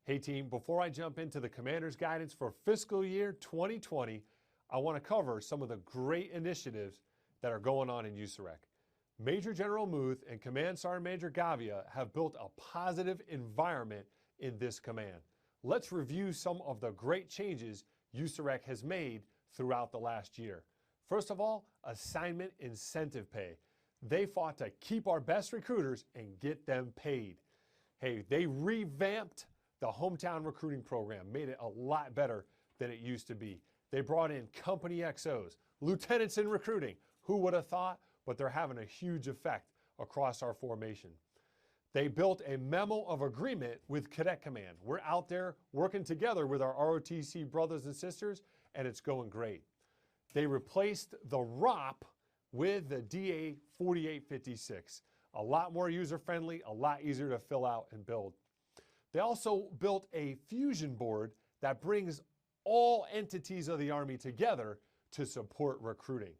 Hey team, before I jump into the Commander's Guidance for fiscal year 2020, I want to cover some of the great initiatives that are going on in USAREC. Major General Muth and Command Sergeant Major Gavia have built a positive environment in this command. Let's review some of the great changes USAREC has made throughout the last year. First of all, assignment incentive pay. They fought to keep our best recruiters and get them paid. Hey, they revamped the hometown recruiting program, made it a lot better than it used to be. They brought in company XOs, lieutenants in recruiting. Who would have thought? But they're having a huge effect across our formation. They built a memo of agreement with Cadet Command. We're out there working together with our ROTC brothers and sisters, and it's going great. They replaced the ROP with the DA 4856. A lot more user-friendly, a lot easier to fill out and build. They also built a fusion board that brings all entities of the Army together to support recruiting.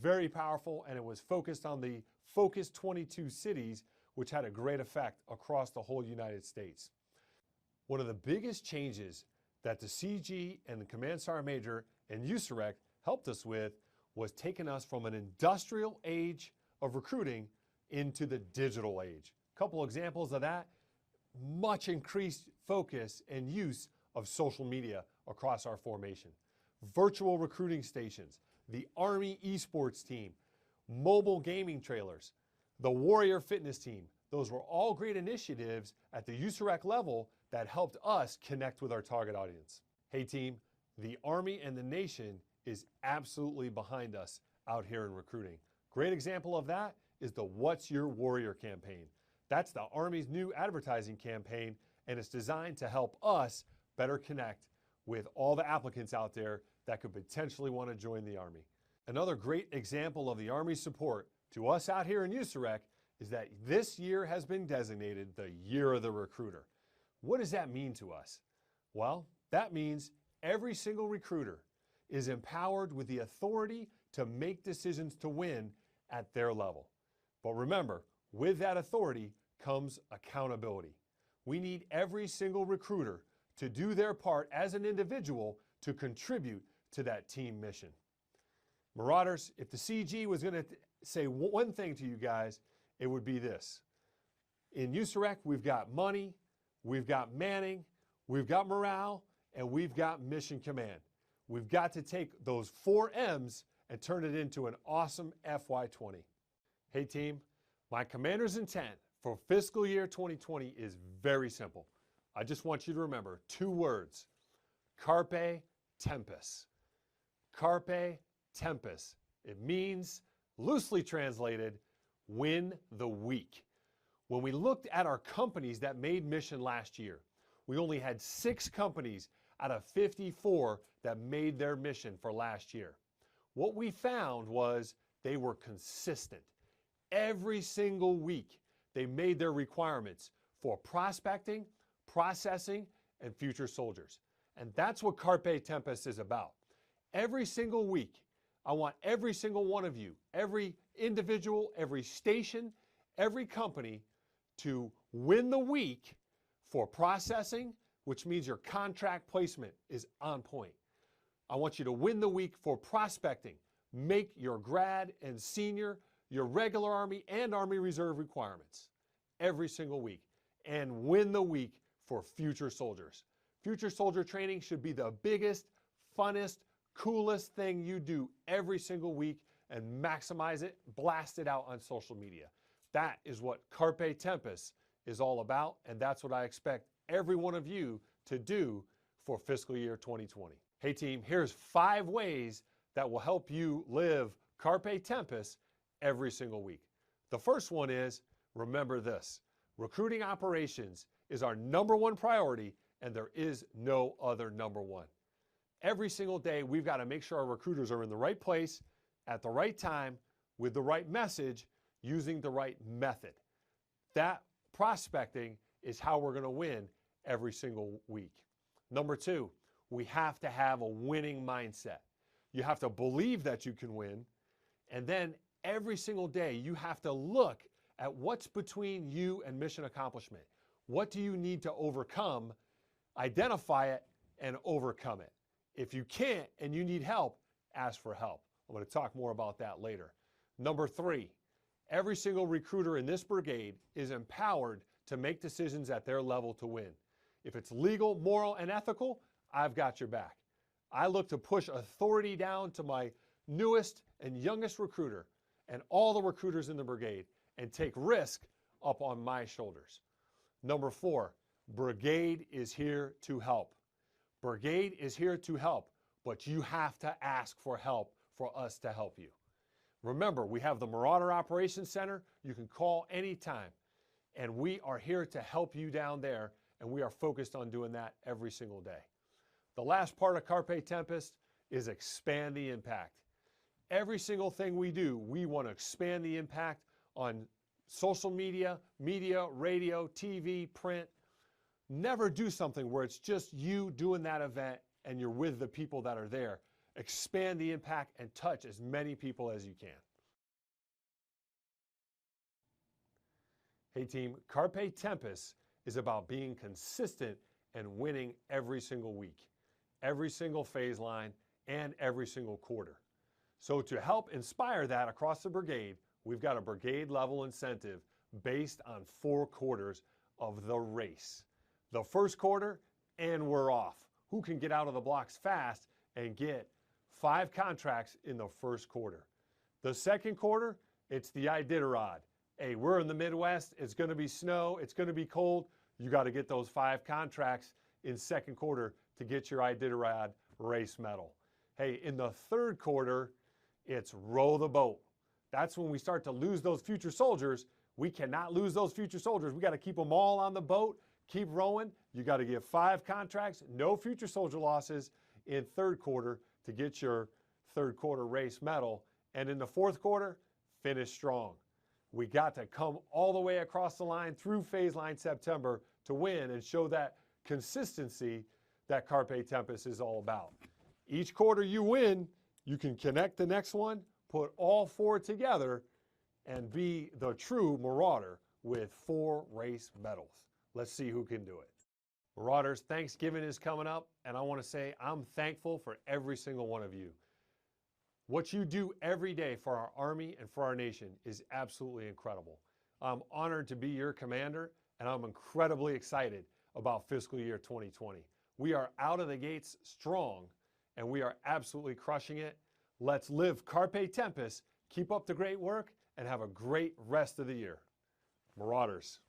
Very powerful, and it was focused on the Focus 22 cities, which had a great effect across the whole United States. One of the biggest changes that the CG and the Command Sergeant Major and USAREC helped us with was taking us from an industrial age of recruiting into the digital age. A couple examples of that: much increased focus and use of social media across our formation, virtual recruiting stations, the Army esports team, mobile gaming trailers, the Warrior Fitness team. Those were all great initiatives at the USAREC level that helped us connect with our target audience. Hey team, the Army and the nation is absolutely behind us out here in recruiting. Great example of that is the What's Your Warrior campaign. That's the Army's new advertising campaign, and it's designed to help us better connect with all the applicants out there that could potentially want to join the Army. Another great example of the Army's support to us out here in USAREC is that this year has been designated the Year of the Recruiter. What does that mean to us? Well, that means every single recruiter is empowered with the authority to make decisions to win at their level. But remember, with that authority comes accountability. We need every single recruiter to do their part as an individual to contribute to that team mission. Marauders, if the CG was going to say one thing to you guys, it would be this. In USAREC, we've got money, we've got manning, we've got morale, and we've got mission command. We've got to take those 4 M's and turn it into an awesome FY20. Hey team, my commander's intent for fiscal year 2020 is very simple. I just want you to remember 2 words: Carpe Tempus. Carpe Tempus. It means, loosely translated, win the week. When we looked at our companies that made mission last year, we only had 6 companies out of 54 that made their mission for last year. What we found was they were consistent. Every single week, they made their requirements for prospecting, processing, and future soldiers. And that's what Carpe Tempus is about. Every single week, I want every single one of you, every individual, every station, every company to win the week for processing, which means your contract placement is on point. I want you to win the week for prospecting. Make your grad and senior, your regular Army and Army Reserve requirements every single week, and win the week for future soldiers. Future soldier training should be the biggest, funnest, coolest thing you do every single week, and maximize it, blast it out on social media. That is what Carpe Tempus is all about, and that's what I expect every one of you to do for fiscal year 2020. Hey team, here's 5 ways that will help you live Carpe Tempus every single week. The first one is, remember this: recruiting operations is our #1 priority, and there is no other #1. Every single day, we've got to make sure our recruiters are in the right place, at the right time, with the right message, using the right method. That prospecting is how we're going to win every single week. Number 2, we have to have a winning mindset. You have to believe that you can win, and then every single day, you have to look at what's between you and mission accomplishment. What do you need to overcome identify it, and overcome it. If you can't and you need help, ask for help. I'm going to talk more about that later. Number 3, every single recruiter in this brigade is empowered to make decisions at their level to win. If it's legal, moral, and ethical, I've got your back. I look to push authority down to my newest and youngest recruiter and all the recruiters in the brigade and take risk up on my shoulders. Number 4, brigade is here to help. Brigade is here to help, but you have to ask for help for us to help you. Remember, we have the Marauder Operations Center. You can call anytime, and we are here to help you down there, and we are focused on doing that every single day. The last part of Carpe Tempus is expand the impact. Every single thing we do, we want to expand the impact on social media, radio, TV, print. Never do something where it's just you doing that event and you're with the people that are there. Expand the impact and touch as many people as you can. Hey team, Carpe Tempus is about being consistent and winning every single week, every single phase line, and every single quarter. So to help inspire that across the brigade, we've got a brigade level incentive based on 4 quarters of the race. The first quarter, and we're off. Who can get out of the blocks fast and get 5 contracts in the first quarter? The second quarter, it's the Iditarod. Hey, we're in the Midwest. It's going to be snow. It's going to be cold. You got to get those 5 contracts in second quarter to get your Iditarod race medal. Hey, in the third quarter, it's row the boat. That's when we start to lose those future soldiers. We cannot lose those future soldiers. We got to keep them all on the boat. Keep rowing. You got to get 5 contracts, no future soldier losses in third quarter to get your third quarter race medal. And in the fourth quarter, finish strong. We got to come all the way across the line through phase line September to win and show that consistency that Carpe Tempus is all about. Each quarter you win, you can connect the next one, put all 4 together, and be the true Marauder with 4 race medals. Let's see who can do it. Marauders, Thanksgiving is coming up, and I want to say I'm thankful for every single one of you. What you do every day for our Army and for our nation is absolutely incredible. I'm honored to be your commander, and I'm incredibly excited about fiscal year 2020. We are out of the gates strong, and we are absolutely crushing it. Let's live Carpe Tempus, keep up the great work, and have a great rest of the year. Marauders.